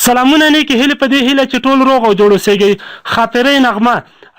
سلامونه نیکی هیله په دې هیله چې ټول روغ او جوړ اوسئ. خاطرې نغمه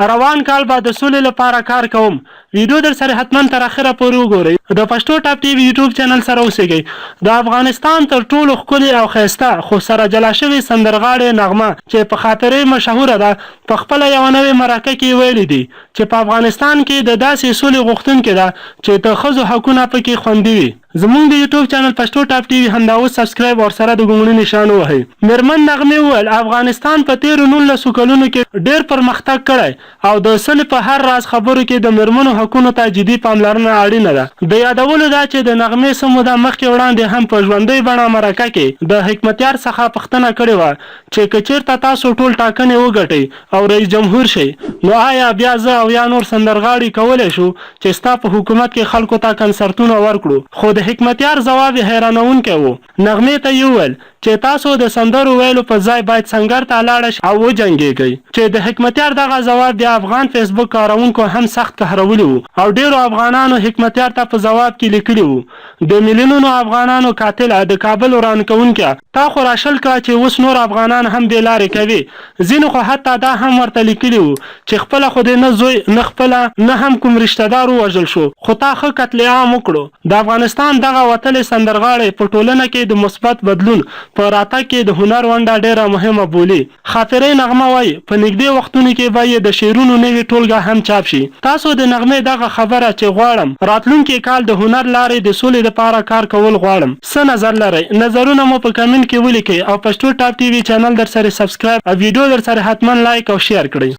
روان کال به د سولې لپاره کار کوم. ویډیو در سره حتما تر اخره پورې وګورئ. د پښتو ټاپ ټي وي یوټیوب چینل سره اوسئ. د افغانستان تر ټولو ښکلې او ښایسته خو سره جلا شوې سندرغاړې نغمه چې په خاطرې مشهوره ده په خپله یوه نوې مرکه کې ویلي دي چې په افغانستان کې د داسې سولې غوښتونکې ده چې د ښځو حقونه پکې خوندي وي. زمونږ د یوټیوب چینل پښتو ټاپ ټي وي همدا اوس سبسکرایب او سره د ګونګړي نشان ووهئ. میرمن نغمې وویل افغانستان په تیرو 19 کلونو کې ډېر پرمختګ کړی او د سولې په هر راز خبرو کې د میرمنو حقونو ته جدي پاملرنه اړینه ده. د یادولو ده چې د نغمې څه موده مخکې وړاندې هم په ژوندۍ بڼه مرکه کې د حکمتیار څخه پوښتنه کړې وه چې که چېرته تاسو ټول ټاکنې وګټئ او رئیس جمهور شئ نو آیا بیا زه او یا نور سندرغاړي کولی شو چې ستا په حکومت کې خلکو ته کنسرتونه ورکړو. خو د حکمتیار ځواب حیرانونکی و. نغمې ته یې وویل چې تاسو د سندرو ویلو په ځای باید سنګر ته لاړه شئ او وجنګېږئ. چې د حکمتیار دغه ځواب د افغان فیسبوک کارونکو هم سخت قهرولي و او ډېرو افغانانو حکمتیار ته په ځواب کې لیکلي وو د میلیونونو افغانانو قاتله د کابل ورانکوونکې تا خو راشل کړه چې اوس نور افغانان هم بې لارې کوي. ځینو خو حتی دا هم ورته لیکلي وو چې خپله خو دې نه زوی نه خپله نه هم کوم رشته دار ووژل شو خو تا ښه قتل عام وکړو. د افغانستان دغه وتلې سندرغاړې په ټولنه کې د مثبت بدلون په راتګ کې د هنر ونډه ډېره مهمه بولي. خاطرې نغمه وایي په نږدې وختونو کې به یې د شعرونو نوې ټولګه هم چاپ شي. تاسو د نغمې دغه خبره چې غواړم راتلونکي کال د هنر لارې د سولې لپاره کار کول غواړم څه نظر لرئ؟ نظرونه مو په کمنټ کې ولیکئ او پښتو ټاپ ټي وي چینل در سره سبسکرایب او ویډیو در سره حتما لایک او شیر کړئ.